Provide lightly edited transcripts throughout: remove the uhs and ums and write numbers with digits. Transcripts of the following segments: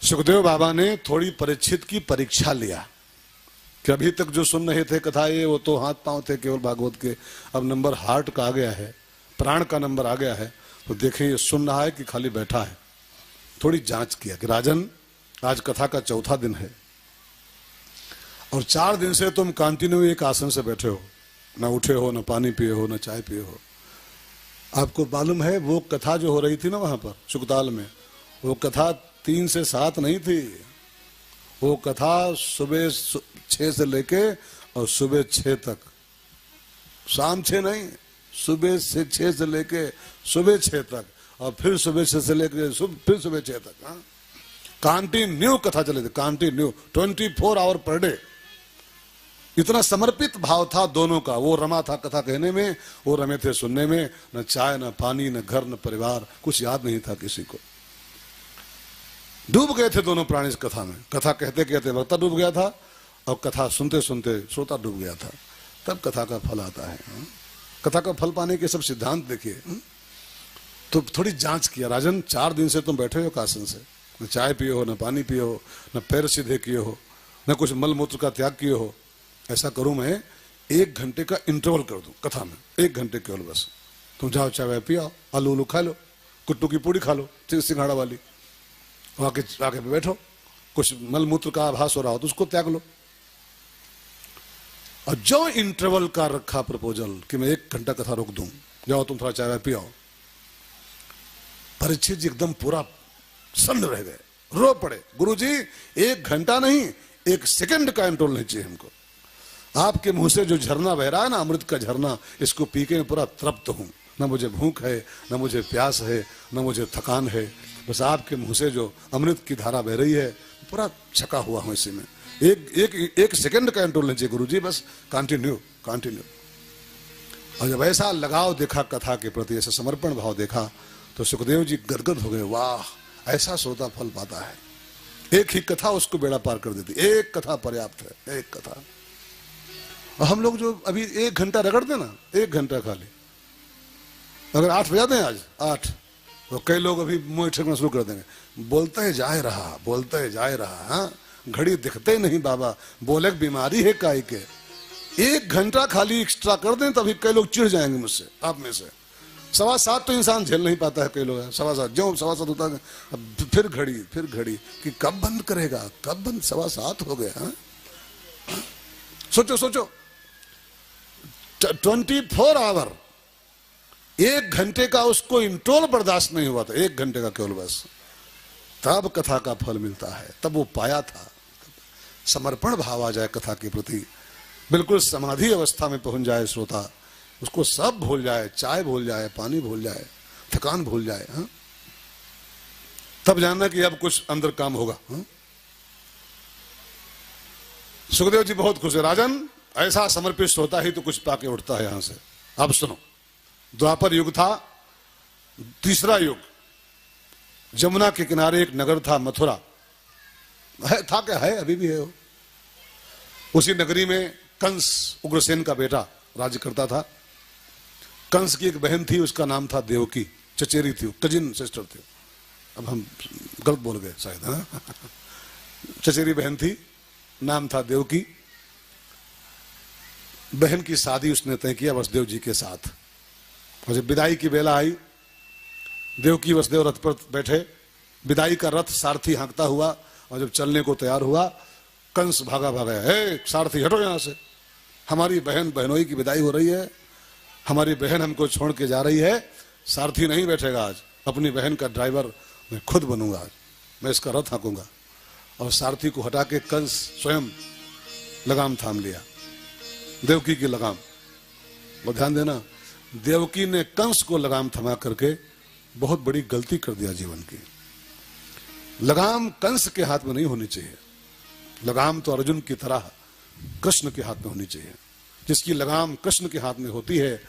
सुखदेव बाबा ने थोड़ी परीक्षित की परीक्षा लिया कि अभी तक जो सुन रहे थे कथा ये वो तो हाथ पांव थे केवल भागवत के, अब नंबर हार्ट का आ गया है, प्राण का नंबर आ गया है, तो देखें ये सुन रहा है कि खाली बैठा है। थोड़ी जांच किया कि राजन आज कथा का चौथा दिन है और 4 दिन से तुम कंटिन्यू एक आसन से बैठे हो, ना उठे हो, ना पानी पिए हो, ना चाय पिए हो। आपको मालूम है वो कथा जो हो रही थी ना वहां पर सुखताल में, वो कथा 3 से 7 नहीं थी, वो कथा सुबह 6 से लेके और सुबह 6 तक, शाम 6 नहीं, सुबह से 6 से लेके सुबह 6 तक और फिर सुबह 6 से लेके फिर सुबह 6 तक कंटिन्यू कथा चले थे, कंटिन्यू 24 आवर पर डे। इतना समर्पित भाव था दोनों का। वो रमा था कथा कहने में, वो रमे थे सुनने में। न चाय, न पानी, न घर, न परिवार, कुछ याद नहीं था किसी को। डूब गए थे दोनों प्राणी इस कथा में। कथा कहते कहते वक्ता डूब गया था और कथा सुनते सुनते श्रोता डूब गया था। तब कथा का फल आता है। कथा का फल पाने के सब सिद्धांत देखिए। तो थोड़ी जांच किया, राजन 4 दिन से तुम बैठे हो कासन से, न चाय पिए हो, न पानी पिए हो, न पैर सीधे किए हो, न कुछ मल मूत्र का त्याग किए हो। ऐसा करूं मैं 1 घंटे का इंटरवल कर दूं कथा में, 1 घंटे केवल बस। तुम जाओ चाय पियो, आलू उलू खा लो, कुट्टू की पूड़ी खा लो सिंघाड़ा वाली, आके बैठो, कुछ मल मूत्र का आभास हो रहा हो तो उसको त्याग लो। और जो इंटरवल का रखा प्रपोजल कि मैं 1 घंटा कथा रोक दूं, जाओ तुम थोड़ा चाय पियो। परीक्षित जी एकदम पूरा सन्न रह गए, रो पड़े। गुरुजी 1 घंटा नहीं, 1 सेकंड का इंटरवल नहीं चाहिए हमको। आपके मुंह से जो झरना बह रहा है ना, अमृत का झरना, इसको पी के मैं पूरा तृप्त हूं। न मुझे भूख है, न मुझे प्यास है, न मुझे थकान है। बस आपके मुंह से जो अमृत की धारा बह रही है, पूरा छका हुआ हूं इसी में। एक सेकंड का इंटरवल नहीं चाहिए गुरुजी, बस कंटिन्यू कंटिन्यू। और जब ऐसा लगाव देखा कथा के प्रति, ऐसा समर्पण भाव देखा, तो सुखदेव जी गदगद हो गए। वाह, ऐसा श्रोता फल पाता है। एक ही कथा उसको बेड़ा पार कर देती। एक कथा पर्याप्त है, एक कथा। और हम लोग जो अभी 1 घंटा रगड़ते ना, 1 घंटा खाली, अगर 8 बजा दें आज 8, तो कई लोग अभी मुंह ठेकना शुरू कर देंगे। बोलते जाए रहा, बोलते जाए रहा। हाँ, घड़ी दिखते नहीं बाबा, बोले बीमारी है काई के। 1 घंटा खाली एक्स्ट्रा कर दें तभी कई लोग चिढ़ जाएंगे मुझसे, आप में से। 7:15 तो इंसान झेल नहीं पाता है, कई लोग 7:15 जो 7:15 होता है, फिर घड़ी कि कब बंद करेगा, कब बंद, 7:15 हो गए। हाँ, सोचो 24 आवर, 1 घंटे का उसको इंटरवल बर्दाश्त नहीं हुआ था, 1 घंटे का केवल बस। तब कथा का फल मिलता है, तब वो पाया था। समर्पण भाव आ जाए कथा के प्रति, बिल्कुल समाधि अवस्था में पहुंच जाए श्रोता, उसको सब भूल जाए, चाय भूल जाए, पानी भूल जाए, थकान भूल जाए। हाँ? तब जानना कि अब कुछ अंदर काम होगा। हाँ? सुखदेव जी बहुत खुश है। राजन ऐसा समर्पित होता ही तो कुछ पाके उठता है यहां से। अब सुनो, द्वापर युग था, तीसरा युग। जमुना के किनारे एक नगर था, मथुरा है, था क्या है, अभी भी है वो। उसी नगरी में कंस, उग्रसेन का बेटा, राज्य करता था। कंस की एक बहन थी, उसका नाम था देवकी, चचेरी थी, कजिन सिस्टर थी। अब हम गलत बोल गए शायद। हाँ? चचेरी बहन थी, नाम था देवकी। बहन की शादी उसने तय किया वसुदेव जी के साथ। और जब विदाई की बेला आई, देवकी वसुदेव रथ पर बैठे, विदाई का रथ सारथी हाँकता हुआ, और जब चलने को तैयार हुआ, कंस भागा, हे सारथी हटो यहां से, हमारी बहन बहनोई की विदाई हो रही है, हमारी बहन हमको छोड़ के जा रही है, सारथी नहीं बैठेगा आज, अपनी बहन का ड्राइवर मैं खुद बनूंगा, आज मैं इसका रथ हाँकूंगा। और सारथी को हटा के कंस स्वयं लगाम थाम लिया, देवकी की लगाम। और ध्यान देना, देवकी ने कंस को लगाम थमा करके बहुत बड़ी गलती कर दिया जीवन की। लगाम कंस के हाथ में नहीं होनी चाहिए, लगाम तो अर्जुन की तरह कृष्ण के हाथ में होनी चाहिए। जिसकी लगाम कृष्ण के हाथ में होती है,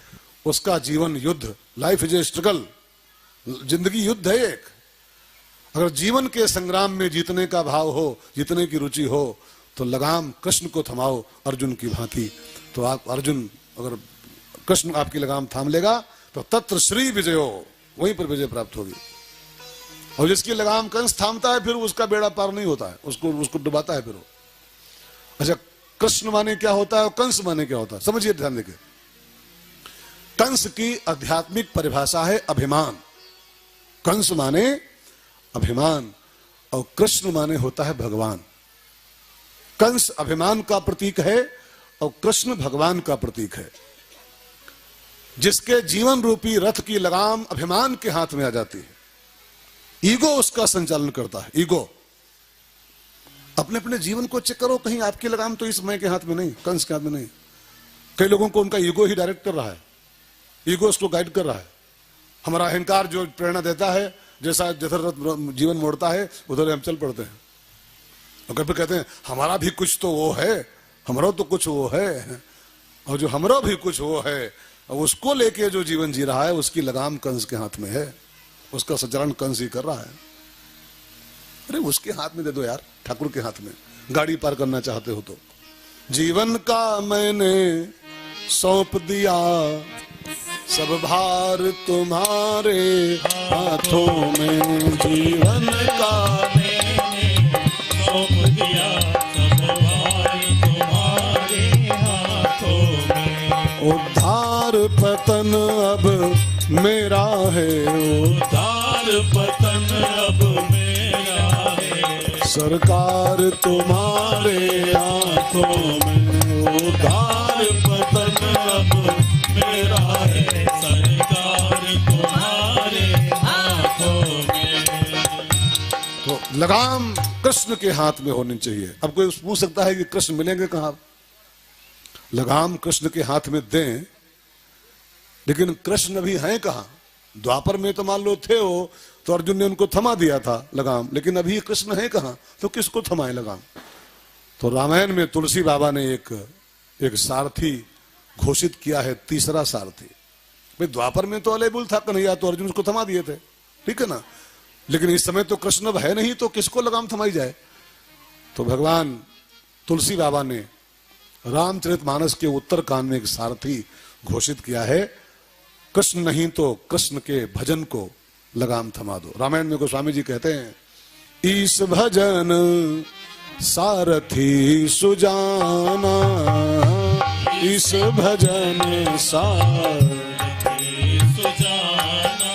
उसका जीवन युद्ध, लाइफ इज ए स्ट्रगल, जिंदगी युद्ध है एक। अगर जीवन के संग्राम में जीतने का भाव हो, जीतने की रुचि हो, तो लगाम कृष्ण को थमाओ अर्जुन की भांति। तो आप अर्जुन, अगर कृष्ण आपकी लगाम थाम लेगा तो तत्र श्री विजयो, वहीं पर विजय प्राप्त होगी। और जिसकी लगाम कंस थामता है फिर उसका बेड़ा पार नहीं होता है, उसको उसको डुबाता है फिर वो। अच्छा, कृष्ण माने क्या होता है और कंस माने क्या होता है, समझिए ध्यान देके। कंस की आध्यात्मिक परिभाषा है अभिमान। कंस माने अभिमान और कृष्ण माने होता है भगवान। कंस अभिमान का प्रतीक है और कृष्ण भगवान का प्रतीक है। जिसके जीवन रूपी रथ की लगाम अभिमान के हाथ में आ जाती है, ईगो उसका संचालन करता है। ईगो, अपने अपने जीवन को चेक करो, कहीं आपकी लगाम तो इस मैं के हाथ में नहीं, कंस के हाथ में नहीं। कई लोगों को उनका ईगो ही डायरेक्ट कर रहा है, ईगो उसको गाइड कर रहा है। हमारा अहंकार जो प्रेरणा देता है, जैसा जैसा जीवन मोड़ता है उधर हम चल पड़ते हैं। और कभी कहते हैं हमारा भी कुछ तो वो है, हमारा तो कुछ वो है, और जो हमारा भी कुछ वो है उसको लेके जो जीवन जी रहा है उसकी लगाम कंस के हाथ में है, उसका संचालन कंस ही कर रहा है। अरे उसके हाथ में दे दो यार, ठाकुर के हाथ में। गाड़ी पार करना चाहते हो तो जीवन का मैंने सौंप दिया, सब भार तुम्हारे हाथों में। जीवन का मैंने सौंप दिया, सब भार तुम्हारे हाथों में। उद्धार पतन अब मेरा है, उद्धार पतन अब मेरा है। सरकार तुम्हारे हाथों में। उद्धार पतन अब मेरा है, सरकार तुम्हारे हाथों में। तो लगाम कृष्ण के हाथ में होनी चाहिए। अब कोई पूछ सकता है कि कृष्ण मिलेंगे कहां? लगाम कृष्ण के हाथ में दें, लेकिन कृष्ण भी हैं कहां? द्वापर में तो मान लो थे वो, तो अर्जुन ने उनको थमा दिया था लगाम, लेकिन अभी कृष्ण है कहां? तो किसको थमाए लगाम? तो रामायण में तुलसी बाबा ने एक सारथी घोषित किया है, तीसरा सारथी। भाई द्वापर में तो अलेबुल था कन्हैया, तो अर्जुन उसको थमा दिए थे, ठीक है ना। लेकिन इस समय तो कृष्ण अब है नहीं, तो किसको लगाम थमाई जाए? तो भगवान तुलसी बाबा ने रामचरितमानस के उत्तरकांड में एक सारथी घोषित किया है, कृष्ण नहीं तो कृष्ण के भजन को लगाम थमा दो। रामायण में गोस्वामी जी कहते हैं, ईश भजन सारथी सुजाना, ईश भजन सारथी सुजाना।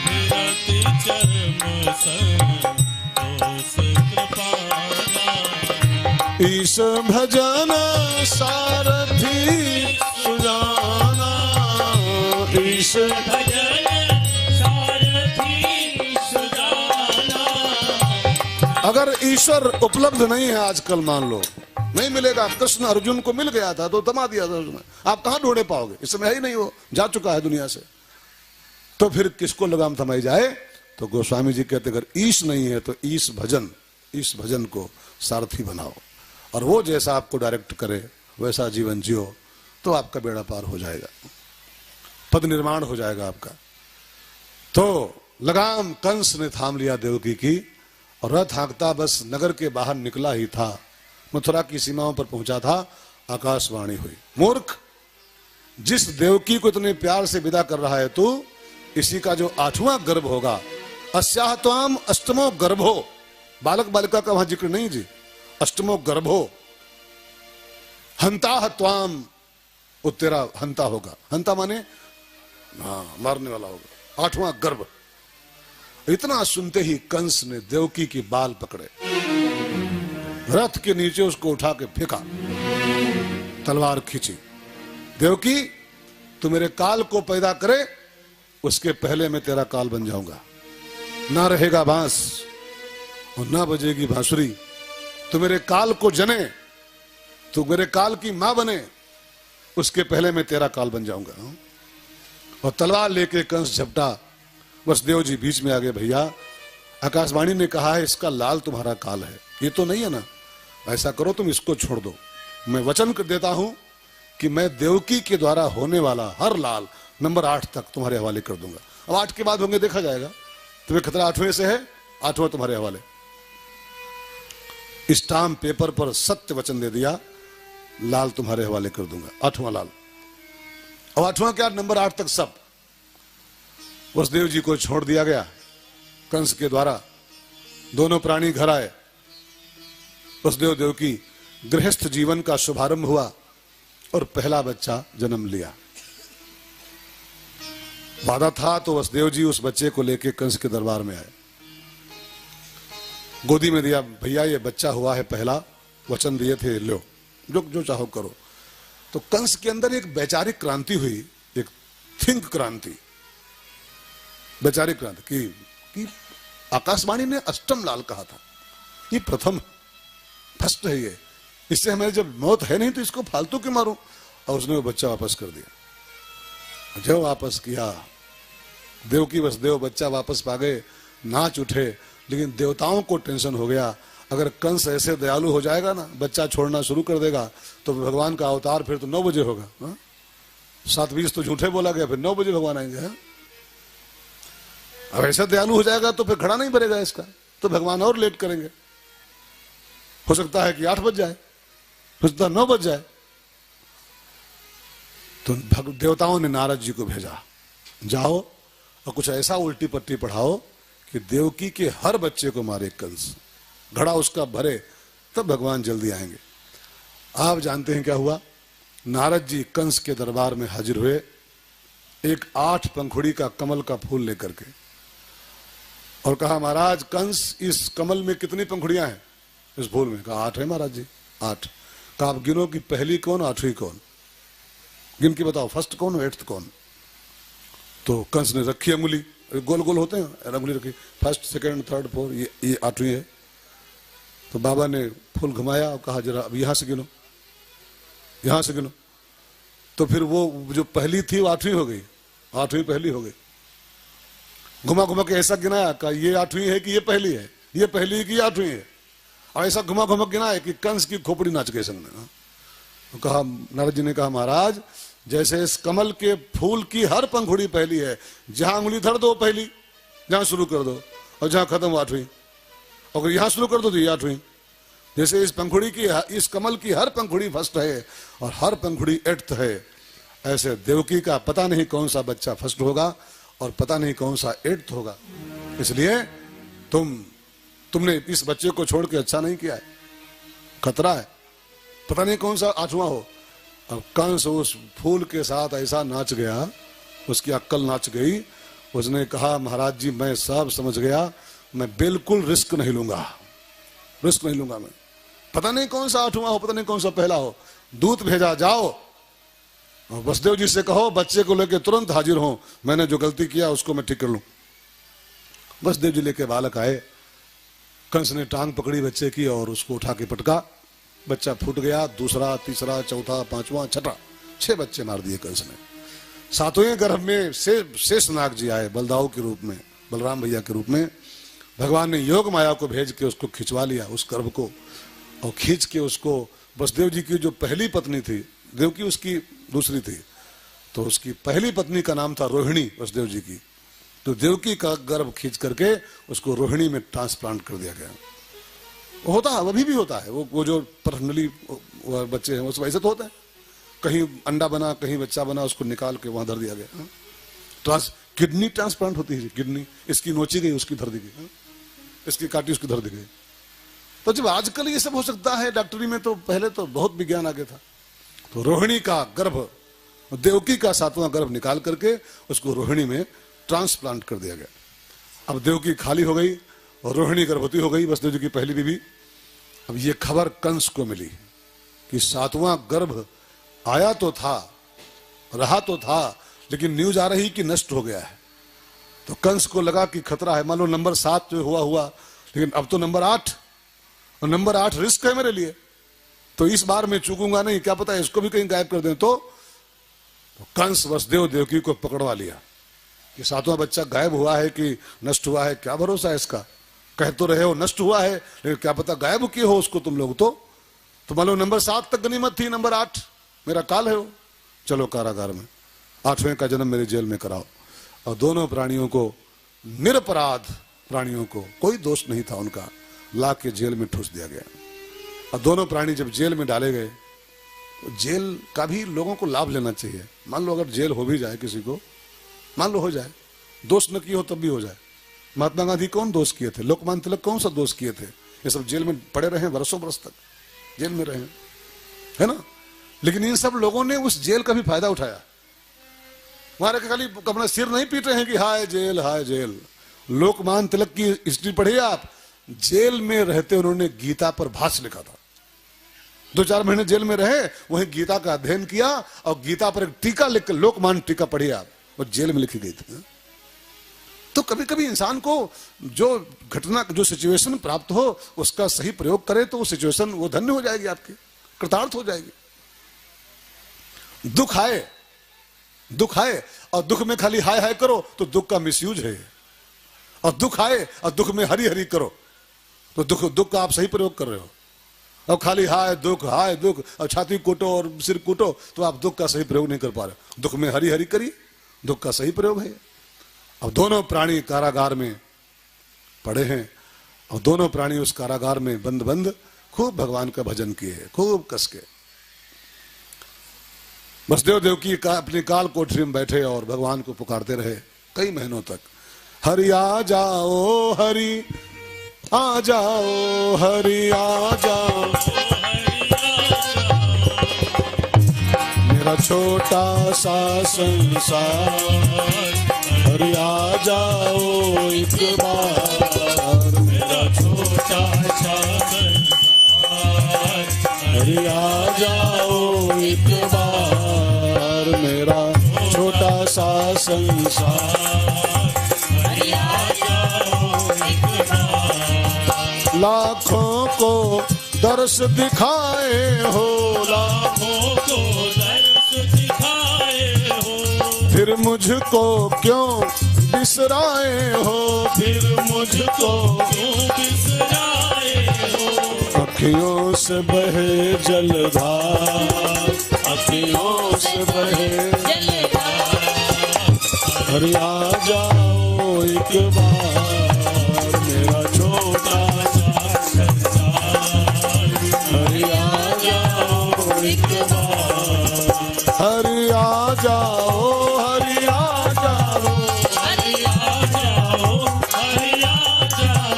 निरति चर्म संतोष कृपाना। ईश भजन सारथी सुजाना, ईश भजन सारथी सुजाना। अगर ईश्वर उपलब्ध नहीं है आजकल, मान लो नहीं मिलेगा, कृष्ण अर्जुन को मिल गया था तो थमा दिया था उसने, आप कहां ढूंढे पाओगे? इस समय है ही नहीं, वो जा चुका है दुनिया से। तो फिर किसको लगाम थमाई जाए? तो गोस्वामी जी कहते अगर ईश नहीं है तो ईश भजन को सारथी बनाओ, और वो जैसा आपको डायरेक्ट करे वैसा जीवन जियो, तो आपका बेड़ा पार हो जाएगा, पद निर्माण हो जाएगा आपका। तो लगाम कंस ने थाम लिया देवकी की, और रथ हाँकता बस नगर के बाहर निकला ही था, मथुरा की सीमाओं पर पहुंचा था, आकाशवाणी हुई, मूर्ख, जिस देवकी को इतने प्यार से विदा कर रहा है तू, इसी का जो 8वां गर्भ होगा, अस्याह त्वाम अष्टमो गर्भो, बालक बालिका का वहां जिक्र नहीं जी, अष्टमो गर्भो, हंता त्वाम, वो तेरा हंता होगा। हंता माने हाँ, मारने वाला होगा, 8वां गर्भ। इतना सुनते ही कंस ने देवकी की बाल पकड़े, रथ के नीचे उसको उठा के फेंका, तलवार खींची। देवकी, तू मेरे काल को पैदा करे, उसके पहले मैं तेरा काल बन जाऊंगा। ना रहेगा बांस और ना बजेगी बांसुरी। तू मेरे काल को जने, तू मेरे काल की मां बने, उसके पहले मैं तेरा काल बन जाऊंगा। और तलवार लेके कंस झपटा, वसुदेव जी बीच में आ गए, भैया आकाशवाणी ने कहा है इसका लाल तुम्हारा काल है, ये तो नहीं है ना, ऐसा करो तुम इसको छोड़ दो, मैं वचन कर देता हूं कि मैं देवकी के द्वारा होने वाला हर लाल नंबर 8 तक तुम्हारे हवाले कर दूंगा। अब 8 के बाद होंगे देखा जाएगा, तुम्हें खतरा 8वें से है, 8वां तुम्हारे हवाले। स्टाम्प पेपर पर सत्य वचन दे दिया, लाल तुम्हारे हवाले कर दूंगा, 8वां लाल। और 8वां क्या, नंबर 8 तक सब। वसुदेव जी को छोड़ दिया गया कंस के द्वारा। दोनों प्राणी घर आए। वसुदेव देव की गृहस्थ जीवन का शुभारंभ हुआ और पहला बच्चा जन्म लिया। वादा था तो वसुदेव जी उस बच्चे को लेकर कंस के दरबार में आए, गोदी में दिया, भैया ये बच्चा हुआ है पहला, वचन दिए थे, लो जो जो चाहो करो। तो कंस के अंदर एक वैचारिक क्रांति हुई, एक थिंक क्रांति, वैचारिक क्रांति कि आकाशवाणी ने अष्टम लाल कहा था, ये प्रथम फर्स्ट है, ये इससे हमारी जब मौत है नहीं तो इसको फालतू क्यों मारूं। और उसने वो बच्चा वापस कर दिया। जब वापस किया, देवकी वसुदेव बच्चा वापस पा गए, नाच उठे। लेकिन देवताओं को टेंशन हो गया, अगर कंस ऐसे दयालु हो जाएगा ना, बच्चा छोड़ना शुरू कर देगा, तो भगवान का अवतार फिर तो 9 बजे होगा। 7:20 तो झूठे बोला गया, फिर 9 बजे भगवान आएंगे। अब ऐसा दयालु हो जाएगा तो फिर घड़ा नहीं भरेगा इसका, तो भगवान और लेट करेंगे। हो सकता है कि 8 बज जाए, हो सकता है 9 बज जाए। तो देवताओं ने नारद जी को भेजा, जाओ और कुछ ऐसा उल्टी पट्टी पढ़ाओ कि देवकी के हर बच्चे को मारे कंस, घड़ा उसका भरे, तब भगवान जल्दी आएंगे। आप जानते हैं क्या हुआ? नारद जी कंस के दरबार में हाजिर हुए, एक 8 पंखुड़ी का कमल का फूल लेकर के, और कहा, महाराज कंस, इस कमल में कितनी पंखुड़ियां हैं? इस फूल में? कहा 8 है महाराज जी, 8। कहा आप गिनो कि पहली कौन, 8वीं कौन, गिन के बताओ, फर्स्ट कौन, 8th कौन? तो कंस ने रखी अंगुली, गोल गोल होते हैं, अंगुली रखी, फर्स्ट, सेकंड, थर्ड, फोर्थ, ये 8वीं है। तो बाबा ने फूल घुमाया और कहा जरा अब यहां से गिनो, यहां से गिनो। तो फिर वो जो पहली थी वो 8वीं हो गई, 8वीं पहली हो गई। घुमा घुमा के ऐसा गिनाया, कहा ये 8वीं है कि ये पहली है, ये पहली है कि ये 8वीं है, और ऐसा घुमा घुमा गिनाया कि कंस की खोपड़ी नाच गई संग में। तो कहा, नारद जी ने कहा, महाराज जैसे इस कमल के फूल की हर पंखुड़ी पहली है, जहां उंगली धर दो पहली, जहां शुरू कर दो, और जहां खत्म 8वीं, अगर यहां शुरू कर दो तो ये 8वीं। जैसे इस पंखुड़ी की, इस कमल की हर पंखुड़ी फर्स्ट है और हर पंखुड़ी 8th है, ऐसे देवकी का पता नहीं कौन सा बच्चा फर्स्ट होगा और पता नहीं कौन सा 8th होगा। इसलिए तुमने इस बच्चे को छोड़ के अच्छा नहीं किया है, खतरा है, पता नहीं कौन सा 8वां हो। अब कंस उस फूल के साथ ऐसा नाच गया, उसकी अक्ल नाच गई। उसने कहा, महाराज जी मैं सब समझ गया, मैं बिल्कुल रिस्क नहीं लूंगा, रिस्क नहीं लूंगा मैं, पता नहीं कौन सा 8वां हो, पता नहीं कौन सा पहला हो। दूत भेजा, जाओ और वसुदेव जी से कहो बच्चे को लेके तुरंत हाजिर हो, मैंने जो गलती किया उसको मैं ठीक कर लूं। वसुदेव जी लेके बालक आए, कंस ने टांग पकड़ी बच्चे की और उसको उठा के पटका, बच्चा फूट गया। दूसरा, तीसरा, चौथा, 5वां, 6ठा, 6 बच्चे मार दिए कंस ने। 7वें गर्भ में शेषनाग जी आए बलदाऊ के रूप में, बलराम भैया के रूप में। भगवान ने योग माया को भेज के उसको खिंचवा लिया, उस गर्भ को, और खींच के उसको वसुदेव जी की जो पहली पत्नी थी, देवकी उसकी दूसरी थी, तो उसकी पहली पत्नी का नाम था रोहिणी, वसुदेव जी की। तो देवकी का गर्भ खींच करके उसको रोहिणी में ट्रांसप्लांट कर दिया गया। होता है, अभी भी होता है, वो जो पर्सनली बच्चे हैं वो सब ऐसे तो होता है, कहीं अंडा बना, कहीं बच्चा बना, उसको निकाल के वहां धर दिया गया। किडनी ट्रांसप्लांट होती है, किडनी इसकी नोची गई, उसकी धर दी गई, इसकी काटी, उसकी धर दी गई। तो जब आजकल ये सब हो सकता है डॉक्टरी में, तो पहले तो बहुत विज्ञान आगे था। तो रोहिणी का गर्भ, देवकी का 7वां गर्भ निकाल करके उसको रोहिणी में ट्रांसप्लांट कर दिया गया। अब देवकी खाली हो गई और रोहिणी गर्भवती हो गई, वसुदेव जी की पहली बीवी। अब ये खबर कंस को मिली कि 7वां गर्भ आया तो था, रहा तो था, लेकिन न्यूज आ रही कि नष्ट हो गया है। तो कंस को लगा कि खतरा है, मान लो नंबर 7 जो हुआ, लेकिन अब तो नंबर 8, और नंबर 8 रिस्क है मेरे लिए, तो इस बार मैं चूकूंगा नहीं, क्या पता इसको भी कहीं गायब कर दें। तो कंस वसुदेव देवकी को पकड़वा लिया कि 7वां बच्चा गायब हुआ है कि नष्ट हुआ है, क्या भरोसा है इसका, कह तो रहे हो नष्ट हुआ है, लेकिन क्या पता गायब किए हो उसको तुम लोग। तो मान लो नंबर 7 तक गनीमत थी, नंबर 8 मेरा काल है, वो चलो कारागार में, 8वें का जन्म मेरे जेल में कराओ। और दोनों प्राणियों को, निरपराध प्राणियों को, कोई दोष नहीं था उनका, ला के जेल में ठूस दिया गया। और दोनों प्राणी जब जेल में डाले गए, तो जेल का भी लोगों को लाभ लेना चाहिए। मान लो अगर जेल हो भी जाए किसी को, मान लो हो जाए, दोष न किए हो तब भी हो जाए। महात्मा गांधी कौन दोष किए थे? लोकमान्य तिलक कौन सा दोष किए थे? ये सब जेल में पड़े रहे, वर्षों बरस तक जेल में रहे, है ना। लेकिन इन सब लोगों ने उस जेल का भी फायदा उठाया। हमारे खाली अपना सिर नहीं पीट रहे हैं कि हाय जेल हाय जेल। लोकमान्य तिलक की हिस्ट्री पढ़िए आप, जेल में रहते उन्होंने गीता पर भाष्य लिखा था। 2-4 महीने जेल में रहे, वहीं गीता का अध्ययन किया और गीता पर एक टीका लिखकर, लोकमान्य टीका पढ़िए आप, और जेल में लिखी गई थी। तो कभी कभी इंसान को जो घटना, जो सिचुएशन प्राप्त हो उसका सही प्रयोग करे तो वो सिचुएशन वो धन्य हो जाएगी, आपकी कृतार्थ हो जाएगी। दुख आए और दुख में खाली हाय हाय करो तो दुख का मिसयूज है, और दुख आए और दुख में हरी हरी करो तो दुख का आप सही प्रयोग कर रहे हो। और खाली हाय दुख और छाती कूटो और सिर कूटो तो आप दुख का सही प्रयोग नहीं कर पा रहे। दुख में हरी हरी करिए, दुख का सही प्रयोग है। अब दोनों प्राणी कारागार में पड़े हैं और दोनों प्राणी उस कारागार में बंद खूब भगवान का भजन किए, खूब कस के। वसुदेव देवकी अपनी काल कोठरी में बैठे और भगवान को पुकारते रहे कई महीनों तक। हरि आ जाओ हरि आ जाओ, हरि आ जाओ, मेरा छोटा सा संसार, हरि आ जाओ एक बार, मेरा छोटा सा संसार, हरि आ जाओ एक बार, मेरा छोटा सा संसार, हरि आ जाओ एक बार। लाखों को दर्श दिखाए हो, लाखों को दर्श दिखाए हो, फिर मुझको क्यों बिसराए हो, फिर मुझको क्यों बिसराए हो। अखियों से बहे जलधार, अखियों से बहे जलधार, हरि आ जाओ एक बार, मेरा छोटा सा संसार, हरि आ जाओ एक बार, हरि आ जाओ, हरि आ जाओ, हरि आ जाओ, हरि आ जाओ,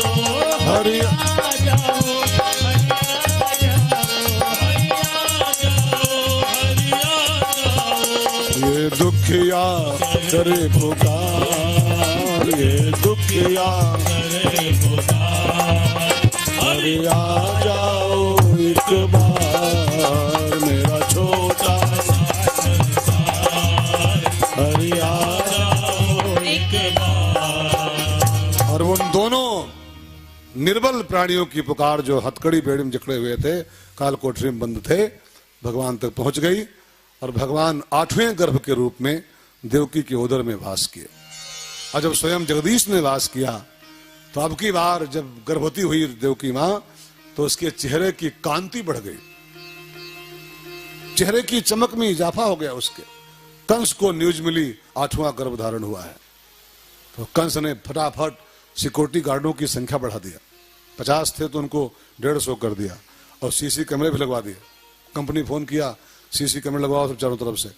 हरि आ जाओ, ये दुखिया करे पुकार, ये दुखिया करे पुकार, हरि आ जाओ एक बार, मेरा छोटा सा संसार, हरि आ जाओ एक बार। और उन दोनों निर्बल प्राणियों की पुकार जो हथकड़ी बेड़ी में जकड़े हुए थे, काल कोठरी में बंद थे, भगवान तक पहुंच गई और भगवान 8वें गर्भ के रूप में देवकी के उदर में वास किए। और जब स्वयं जगदीश ने वास किया तो अब की बार जब गर्भवती हुई देवकी मां तो उसके चेहरे की कांति बढ़ गई, चेहरे की चमक में इजाफा हो गया उसके। कंस को न्यूज मिली 8वां गर्भ धारण हुआ है तो कंस ने फटाफट सिक्योरिटी गार्डों की संख्या बढ़ा दिया। 50 थे तो उनको 150 कर दिया और सीसी कैमरे भी लगवा दिए। कंपनी फोन किया सीसी कैमरे लगवाओ सब चारों तरफ से,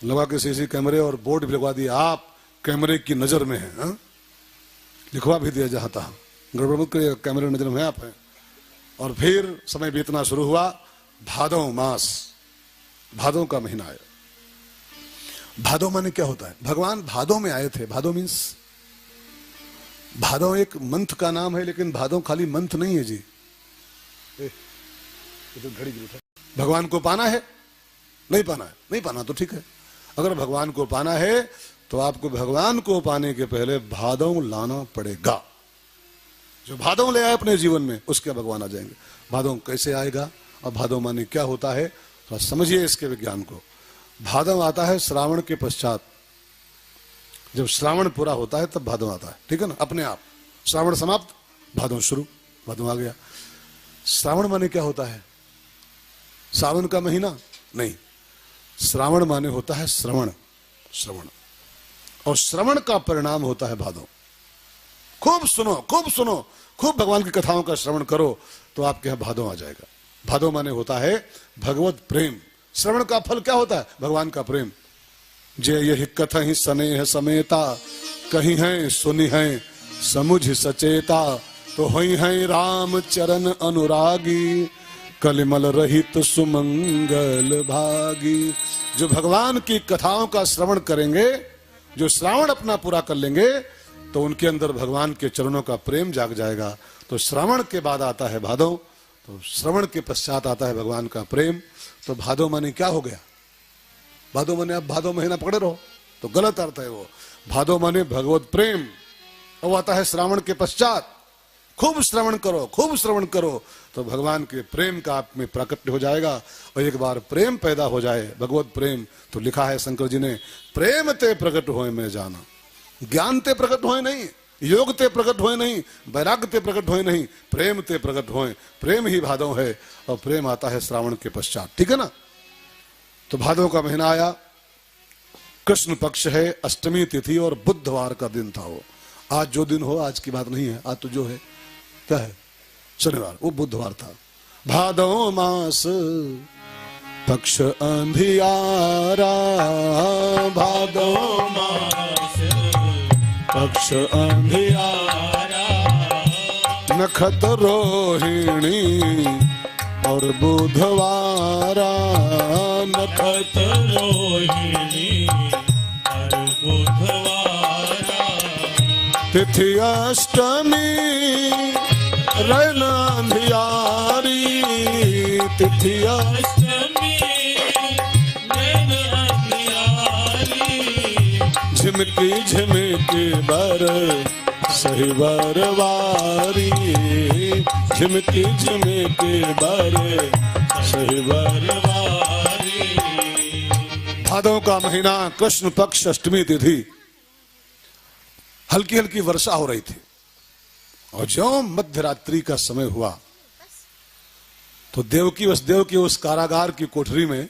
लगा के सीसी कैमरे और बोर्ड भी लगवा दिया, आप कैमरे की नजर में हैं, लिखवा भी दिया जहां तहां, गड़बड़ मत करिए, कैमरे की नजर में आप हैं। और फिर समय बीतना शुरू हुआ, भादों मास, भादों का महीना आया। भादों माने क्या होता है? भगवान भादों में आए थे। भादों मीन्स, भादों एक मंथ का नाम है, लेकिन भादों खाली मंथ नहीं है जी। घड़ी गिरी था। भगवान को पाना है, नहीं पाना है, नहीं पाना तो ठीक है। अगर भगवान को पाना है तो आपको भगवान को पाने के पहले भादों लाना पड़ेगा। जो भादों ले आए अपने जीवन में उसके भगवान आ जाएंगे। भादों कैसे आएगा और भादों माने क्या होता है, तो समझिए इसके विज्ञान को। भादों आता है श्रावण के पश्चात, जब श्रावण पूरा होता है तब भादों आता है, ठीक है ना। अपने आप श्रावण समाप्त, भादों शुरू, भादों आ गया। श्रावण माने क्या होता है? सावन का महीना नहीं, श्रावण माने होता है श्रवण, श्रवण, और श्रवण का परिणाम होता है भादों। खूब सुनो, खूब सुनो, खूब भगवान की कथाओं का श्रवण करो तो आपके यहां भादों आ जाएगा। भादों माने होता है भगवत प्रेम। श्रवण का फल क्या होता है? भगवान का प्रेम। जे यही कथा ही स्नेह समेता कही हैं सुनी हैं समुझ सचेता, तो हुई हैं राम चरण अनुरागी, कलिमल रहित सुमंगल भागी। जो भगवान की कथाओं का श्रवण करेंगे, जो श्रावण अपना पूरा कर लेंगे, तो उनके अंदर भगवान के चरणों का प्रेम जाग जाएगा। तो श्रावण के बाद आता है भादव, तो श्रवण के पश्चात आता है भगवान का प्रेम। तो भादव माने क्या हो गया? भादव माने आप भादव महीना पकड़े रहो तो गलत अर्थ है वो। भादव माने भगवत प्रेम। अब आता है श्रावण के पश्चात, खूब श्रवण करो, खूब श्रवण करो, तो भगवान के प्रेम का आप में प्राकट्य हो जाएगा। और एक बार प्रेम पैदा हो जाए, भगवत प्रेम, तो लिखा है शंकर जी ने, प्रेम ते प्रकट होए मैं जाना। ज्ञान ते प्रकट होए नहीं, योग ते प्रकट होए नहीं, वैराग्य ते प्रकट होए नहीं, प्रेम ते प्रकट होए। प्रेम ही भादव है, और प्रेम आता है श्रावण के पश्चात। ठीक है ना? तो भादव का महीना आया, कृष्ण पक्ष है, अष्टमी तिथि और बुधवार का दिन था वो। आज जो दिन हो, आज की बात नहीं है, आज तो जो है क्या है, शनिवार, वो बुधवार था। भादव मास पक्ष अंधियारा, भादव मास पक्ष अंधियारा, नखत रोहिणी और बुधवारा, नखत रोहिणी और बुधवारा, तिथि अष्टमी रैन अंधियारी, तिथि अष्टमी नैन अंधियारी, झिमकी झिमकी बर सही बरवारी, झिमकी झिमकी बर सही बरवारी। भादव का महीना, कृष्ण पक्ष, अष्टमी तिथि। हल्की हल्की वर्षा हो रही थी, और जो मध्य रात्रि का समय हुआ, तो देवकी वसुदेव की उस कारागार की कोठरी में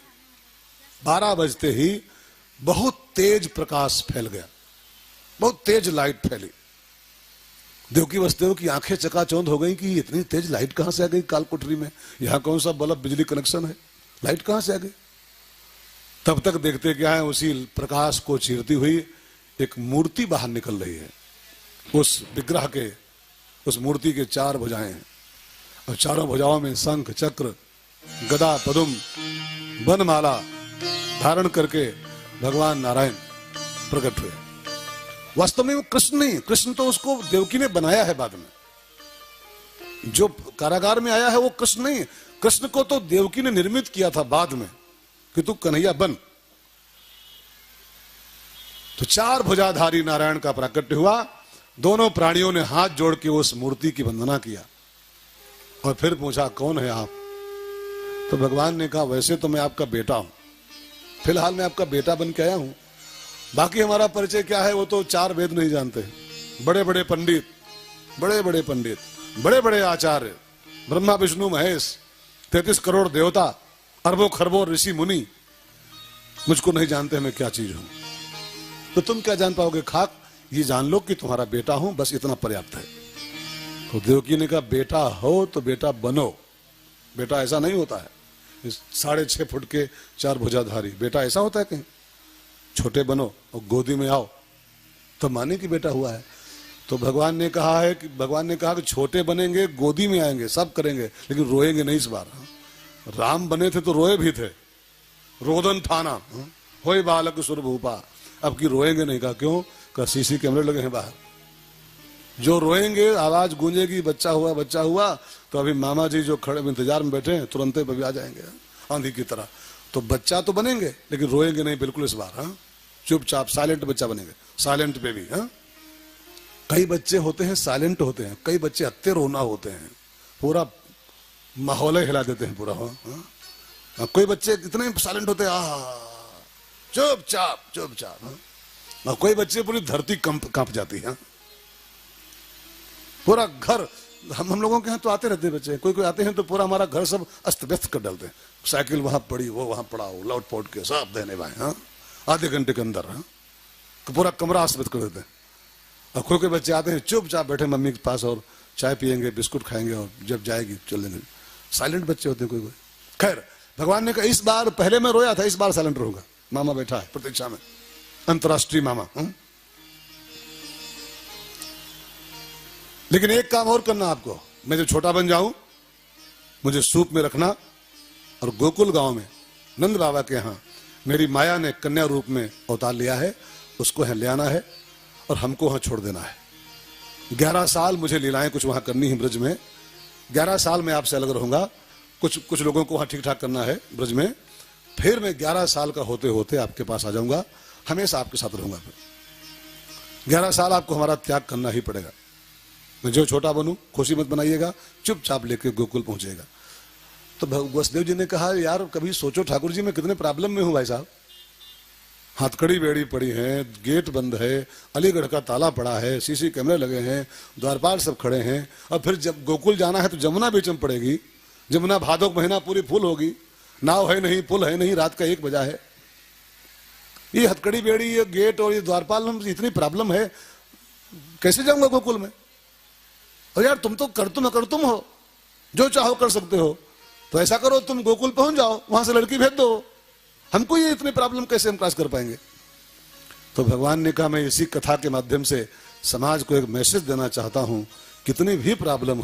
12 बजते ही बहुत तेज प्रकाश फैल गया, बहुत तेज लाइट फैली। देवकी वसुदेव की आंखें चकाचौंध हो गई कि इतनी तेज लाइट कहां से आ गई काल कोठरी में, यहां कौन सा बल्ब बिजली कनेक्शन है, लाइट कहां से आ गई। तब तक देखते क्या है, उसी प्रकाश को चीरती हुई एक मूर्ति बाहर निकल रही है। उस विग्रह के, उस मूर्ति के 4 भुजाएं हैं, और चारों भुजाओं में शंख चक्र गदा पदुम वनमाला धारण करके भगवान नारायण प्रकट हुए। वास्तव में वो कृष्ण नहीं, कृष्ण तो उसको देवकी ने बनाया है बाद में। जो कारागार में आया है वो कृष्ण नहीं, कृष्ण को तो देवकी ने निर्मित किया था बाद में कि तू कन्हैया बन। तो 4 भुजाधारी नारायण का प्राकट्य हुआ। दोनों प्राणियों ने हाथ जोड़ के उस मूर्ति की वंदना किया, और फिर पूछा कौन है आप? तो भगवान ने कहा वैसे तो मैं आपका बेटा हूं, फिलहाल मैं आपका बेटा बन के आया हूं, बाकी हमारा परिचय क्या है वो तो 4 वेद नहीं जानते। बड़े बड़े पंडित, बड़े बड़े पंडित, बड़े बड़े आचार्य, ब्रह्मा विष्णु महेश, 33 करोड़ देवता, अरबों खरबों ऋषि मुनि, मुझको नहीं जानते मैं क्या चीज हूं। तो तुम क्या जान पाओगे? खाक ये जान लो कि तुम्हारा बेटा हूं, बस इतना पर्याप्त है। तो देवकी ने कहा बेटा हो तो बेटा बनो। बेटा ऐसा नहीं होता है, 6.5 फुट के 4 भुजाधारी बेटा ऐसा होता है कहीं? छोटे बनो और गोदी में आओ तो माने कि बेटा हुआ है। तो भगवान ने कहा कि छोटे बनेंगे, गोदी में आएंगे, सब करेंगे, लेकिन रोएंगे नहीं इस बार। राम बने थे तो रोए भी थे, रोदन थाना होए बालक सुरभूपा, अब की रोएंगे नहीं। कहा क्यों? का सीसी कैमरे लगे हैं बाहर, जो रोएंगे आवाज गूंजेगी बच्चा हुआ बच्चा हुआ, तो अभी मामा जी जो खड़े इंतजार में बैठे हैं तुरंत ही आ जाएंगे आंधी की तरह। तो बच्चा तो बनेंगे लेकिन रोएंगे नहीं बिल्कुल इस बार। हाँ, चुपचाप साइलेंट बच्चा बनेंगे, साइलेंट बेबी। हाँ, कई बच्चे होते हैं साइलेंट होते हैं, कई बच्चे अत्ते रोना होते हैं, पूरा माहौल हिला देते हैं पूरा। हाँ, कोई बच्चे इतने साइलेंट होते हैं चुपचाप चुपचाप। और कोई बच्चे पूरी धरती कांप जाती है, पूरा घर। हम लोगों के यहाँ तो आते रहते हैं बच्चे, कोई आते हैं तो पूरा हमारा घर सब अस्त व्यस्त कर डालते हैं। साइकिल वहां पड़ी, वो वहां पड़ा, वो लौट पोट के सब देने भाई। हाँ, आधे घंटे के अंदर पूरा कमरा अस्त व्यस्त कर देते हैं। और कोई बच्चे आते हैं चुपचाप बैठे मम्मी के पास और चाय पियेंगे, बिस्कुट खाएंगे, और जब जाएगी चल देंगे। साइलेंट बच्चे होते हैं कोई कोई। खैर, भगवान ने कहा इस बार, पहले मैं रोया था, इस बार साइलेंट रहूंगा। मामा बैठा है प्रतीक्षा में, अंतरराष्ट्रीय मामा। लेकिन एक काम और करना आपको, मैं जब छोटा बन जाऊं मुझे सूप में रखना, और गोकुल गांव में नंद बाबा के यहाँ मेरी माया ने कन्या रूप में अवतार लिया है, उसको यहाँ ले आना है और हमको वहां छोड़ देना है। 11 साल मुझे लीलाएं कुछ वहां करनी है ब्रज में। 11 साल में आपसे अलग रहूंगा, कुछ लोगों को वहां ठीक ठाक करना है ब्रज में। फिर मैं 11 साल का होते होते आपके पास आ जाऊंगा, हमेशा आपके साथ रहूंगा। फिर 11 साल आपको हमारा त्याग करना ही पड़ेगा। मैं जो छोटा बनूं खुशी मत बनाइएगा, चुपचाप लेके गोकुल पहुंचेगा। तो वसुदेव जी ने कहा, यार कभी सोचो ठाकुर जी मैं कितने प्रॉब्लम में हूं भाई साहब। हथकड़ी बेड़ी पड़ी है, गेट बंद है, अलीगढ़ का ताला पड़ा है, सीसी कैमरे लगे हैं, द्वारपाल सब खड़े हैं, और फिर जब गोकुल जाना है तो जमुना बीच में पड़ेगी। जमुना भादों महीना पूरी फुल होगी, नाव है नहीं, पुल है नहीं, रात का 1 बजा है। ये हथकड़ी बेड़ी, ये गेट और ये द्वारपाल में इतनी प्रॉब्लम है, कैसे जाऊंगा गोकुल में। और यार तुम तो करतुम हो, जो चाहो कर सकते हो, तो ऐसा करो तुम गोकुल पहुंच जाओ, वहां से लड़की भेज दो, हमको ये इतनी प्रॉब्लम कैसे हम क्रॉस कर पाएंगे। तो भगवान ने कहा, मैं इसी कथा के माध्यम से समाज को एक मैसेज देना चाहता हूं, कितनी भी प्रॉब्लम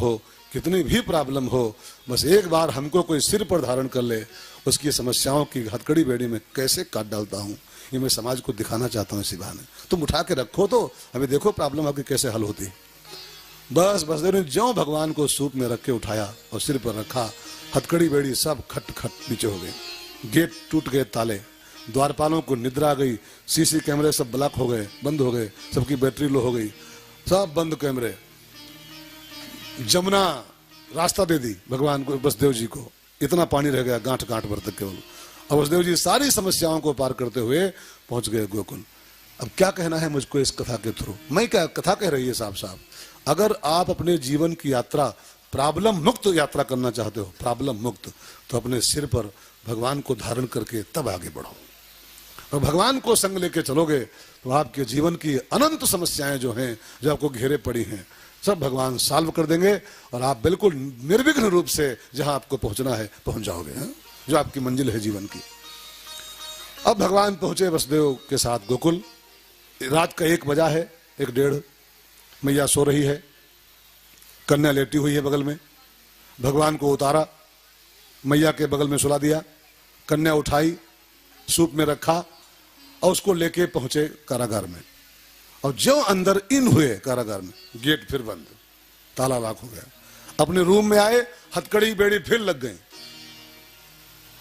हो, बस एक बार हमको कोई सिर पर धारण कर ले, उसकी समस्याओं की हथकड़ी बेड़ी में कैसे काट डालता हूं, ये मैं समाज को दिखाना चाहता हूं इसी बहाने। तुम उठा के रखो तो हमें देखो प्रॉब्लम आपकी कैसे हल होती। बस ने ज्यों भगवान को सूप में रख के उठाया और सिर पर रखा, हथकड़ी बेड़ी सब खट खट नीचे हो गई, गेट टूट गए, ताले, द्वारपालों को निद्रा आ गई, सीसी कैमरे सब ब्लॉक हो गए, बंद हो गए, सबकी बैटरी लो हो गई, सब बंद कैमरे। जमुना रास्ता दे दी भगवान को, वसुदेव जी को, इतना पानी रह गया गांठ गांठ भर तक केवल। और वसुदेव जी सारी समस्याओं को पार करते हुए पहुंच गए गोकुल। अब क्या कहना है मुझको इस कथा के थ्रू, मैं क्या कथा कह रही है साहब, अगर आप अपने जीवन की यात्रा प्रॉब्लम मुक्त यात्रा करना चाहते हो, प्रॉब्लम मुक्त, तो अपने सिर पर भगवान को धारण करके तब आगे बढ़ो। और भगवान को संग लेके चलोगे तो आपके जीवन की अनंत समस्याएं जो हैं, जो आपको घेरे पड़ी हैं, सब भगवान सॉल्व कर देंगे और आप बिल्कुल निर्विघ्न रूप से जहां आपको पहुंचना है पहुंच जाओगे, जो आपकी मंजिल है जीवन की। अब भगवान पहुंचे वसुदेव के साथ गोकुल। रात का 1 बजा है, 1:30, मैया सो रही है, कन्या लेटी हुई है बगल में। भगवान को उतारा, मैया के बगल में सुला दिया, कन्या उठाई, सूप में रखा और उसको लेके पहुंचे कारागार में। और जो अंदर इन हुए कारागार में, गेट फिर बंद, ताला लॉक हो गया। अपने रूम में आए, हथकड़ी बेड़ी फिर लग गई।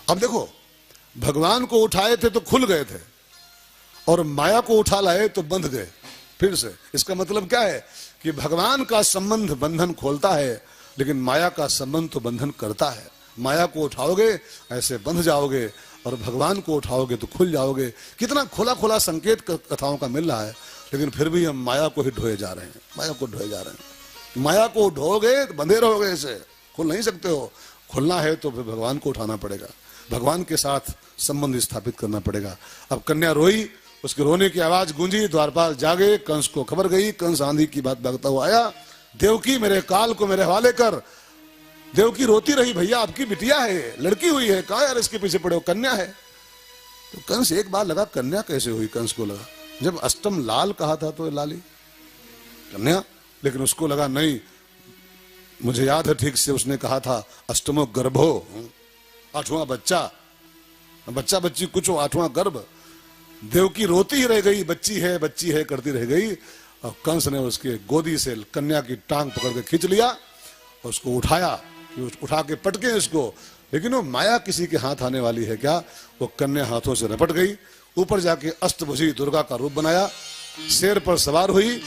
अब देखो, भगवान को उठाए थे तो खुल गए थे, और माया को उठा लाए तो बंध गए फिर से। इसका मतलब क्या है कि भगवान का संबंध बंधन खोलता है, लेकिन माया का संबंध तो बंधन करता है। माया को उठाओगे ऐसे बंध जाओगे, और भगवान को उठाओगे तो खुल जाओगे। कितना खुला खुला संकेत कथाओं का मिल रहा है, लेकिन फिर भी हम माया को ही ढोए जा रहे हैं, माया को ढोए जा रहे हैं। माया को ढोओगे तो बंधे रहोगे, ऐसे खुल नहीं सकते हो। खुलना है तो फिर भगवान को उठाना पड़ेगा, भगवान के साथ संबंध स्थापित करना पड़ेगा। अब कन्या रोई, उसके रोने की आवाज गूंजी, द्वारपाल जागे, कंस को खबर गई। कंस आंधी की बात भागता हुआ आया, देवकी मेरे काल को मेरे हवाले कर। देवकी रोती रही, भैया आपकी बिटिया है, लड़की हुई है, कहा यार इसके पीछे पड़े हो, कन्या है। तो कंस एक बार लगा कन्या कैसे हुई, कंस को लगा जब अष्टम लाल कहा था तो लाली कन्या, लेकिन उसको लगा नहीं, मुझे याद है ठीक से, उसने कहा था अष्टमो गर्भो, 8वां बच्चा, बच्चा बच्ची कुछ हो, 8वां गर्भ। देवकी रोती ही रह गई, बच्ची है करती रह गई, और कंस ने उसके गोदी से कन्या की टांग पकड़ के खींच लिया, उसको उठाया, उठा के पटके इसको। लेकिन वो माया किसी के हाथ आने वाली है क्या, वो कन्या हाथों से रपट गई, ऊपर जाके अष्टभुजी दुर्गा का रूप बनाया, शेर पर सवार हुई,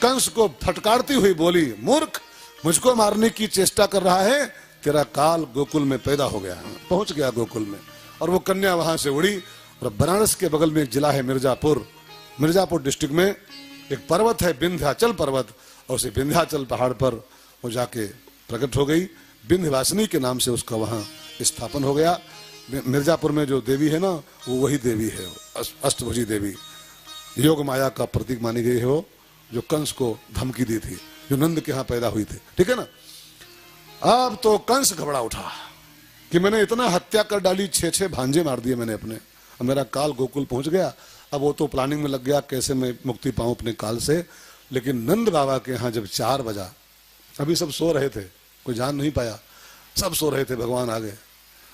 कंस को फटकारती हुई बोली, मूर्ख, मुझको मारने की चेष्टा कर रहा है, तेरा काल गोकुल में पैदा हो गया। पहुंच गया गोकुल में, और वो कन्या वहां से उड़ी। और बनारस के बगल में एक जिला है मिर्जापुर, मिर्जापुर डिस्ट्रिक्ट में एक पर्वत है विंध्याचल पर्वत, और उसी विंध्याचल पहाड़ पर वो जाके प्रकट हो गई। विंध्यवासिनी के नाम से उसका वहां स्थापन हो गया। मिर्जापुर में जो देवी है ना, वो वही देवी है, अष्टभुजी देवी, योग माया का प्रतीक मानी गई है वो, जो कंस को धमकी दी थी, जो नंद के यहाँ पैदा हुई थी, ठीक है ना। अब तो कंस घबरा उठा कि मैंने इतना हत्या कर डाली, 6 भांजे मार दिए मैंने अपने, अब मेरा काल गोकुल पहुंच गया। अब वो तो प्लानिंग में लग गया कैसे मैं मुक्ति पाऊं अपने काल से। लेकिन नंद बाबा के यहाँ जब 4 बजा, अभी सब सो रहे थे, कोई जान नहीं पाया, सब सो रहे थे, भगवान आ गए।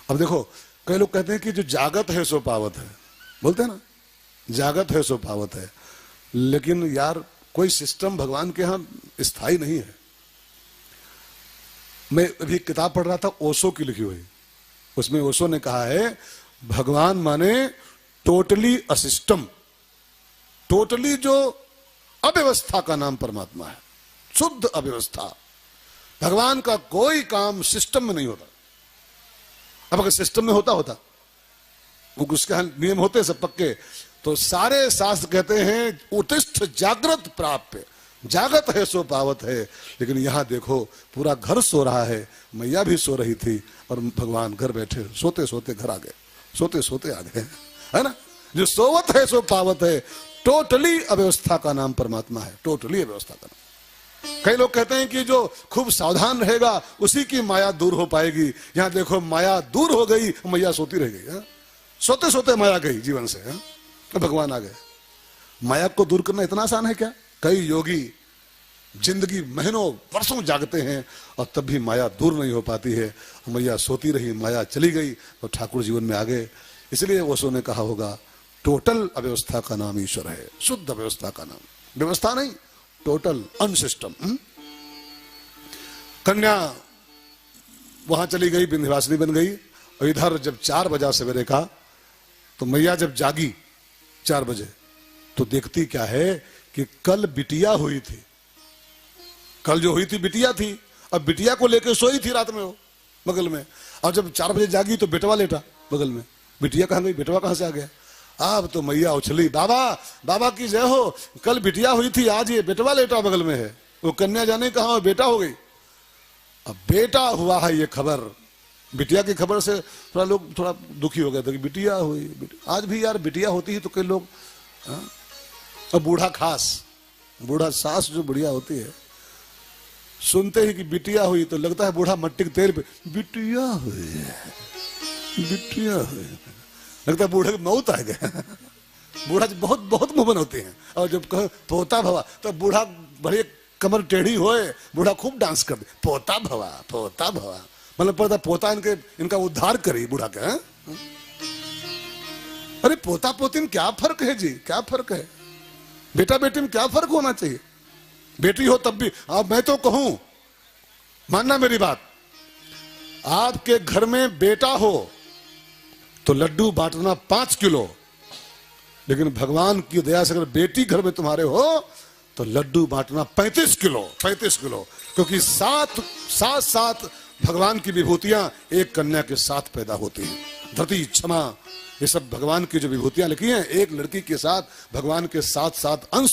अब देखो, कई लोग कहते हैं कि जो जागत है सो पावत है, बोलते हैं ना, जागत है सो पावत है, लेकिन यार कोई सिस्टम भगवान के यहां स्थायी नहीं है। मैं अभी किताब पढ़ रहा था ओशो की लिखी हुई, उसमें ओशो ने कहा है भगवान माने टोटली असिस्टम, टोटली जो अव्यवस्था का नाम परमात्मा है, शुद्ध अव्यवस्था। भगवान का कोई काम सिस्टम में नहीं होता। अब अगर सिस्टम में होता वो उसके नियम होते सब पक्के, तो सारे शास्त्र कहते हैं उत्तिष्ठ जागृत प्राप्य, जागत है सो पावत है। लेकिन यहां देखो पूरा घर सो रहा है, मैया भी सो रही थी और भगवान घर बैठे, सोते सोते घर आ गए, सोते सोते आ गए, है ना। जो सोवत है सो पावत है, टोटली अव्यवस्था का नाम परमात्मा है, टोटली अव्यवस्था का नाम। कई लोग कहते हैं कि जो खूब सावधान रहेगा उसी की माया दूर हो पाएगी। यहां देखो माया दूर हो गई, मैया सोती रह गई, सोते सोते माया गई जीवन से, तो भगवान आ गए। माया को दूर करना इतना आसान है क्या? कई योगी जिंदगी महीनों वर्षों जागते हैं और तब भी माया दूर नहीं हो पाती है। मैया सोती रही, माया चली गई तो ठाकुर जीवन में आ गए। इसलिए ओशो ने कहा होगा टोटल अव्यवस्था का नाम ईश्वर है, शुद्ध अव्यवस्था का नाम, व्यवस्था नहीं, टोटल अनसिस्टम। कन्या वहां चली गई, विंध्यवासिनी बन गई। और इधर जब 4 बजा सवेरे का, तो मैया जब जागी 4 बजे, तो देखती क्या है कि कल बिटिया हुई थी, कल जो हुई थी बिटिया थी। अब बिटिया को लेकर सोई थी रात में वो बगल में, और जब 4 बजे जागी तो बेटवा लेटा बगल में। बिटिया कहां गई, बेटवा कहां से आ गया? अब तो मैया उछली, बाबा बाबा की जय हो, कल बिटिया हुई थी, आज ये बेटवा लेटा बगल में है। वो कन्या जाने कहां बेटा हो गई। अब बेटा हुआ है ये खबर, बिटिया की खबर से थोड़ा लोग थोड़ा दुखी हो गए थे कि बिटिया हुई। आज भी यार बिटिया होती है तो कई लोग, और बूढ़ा खास, बूढ़ा सास जो बढ़िया होती है, सुनते ही कि बिटिया हुई तो लगता है बूढ़ा मट्टी के तेल पे, बिटिया हुई, बिटिया हुई, लगता है बूढ़े की मौत आ गया। बूढ़ा बहुत बहुत मुंहबन होते हैं, और जब कहो पोता भवा तो बूढ़ा बड़े कमर टेढ़ी होए, बूढ़ा खूब डांस कर दे, पोता भवा, पोता भवा, मतलब पता पोता इनका उद्धार करे बूढ़ा का। अरे पोता पोती में क्या फर्क है जी, क्या फर्क है? बेटा बेटी में क्या फर्क होना चाहिए? बेटी हो तब भी। अब मैं तो कहूं, मानना मेरी बात, आपके घर में बेटा हो तो लड्डू बांटना 5 किलो, लेकिन भगवान की दया से अगर बेटी घर में तुम्हारे हो तो लड्डू बांटना 35 किलो, 35 किलो, क्योंकि सात भगवान की विभूतियां एक कन्या के साथ पैदा होती हैं। धरती, क्षमा, ये सब भगवान की जो विभूतियां लिखी हैं, एक लड़की के साथ भगवान के 7 अंश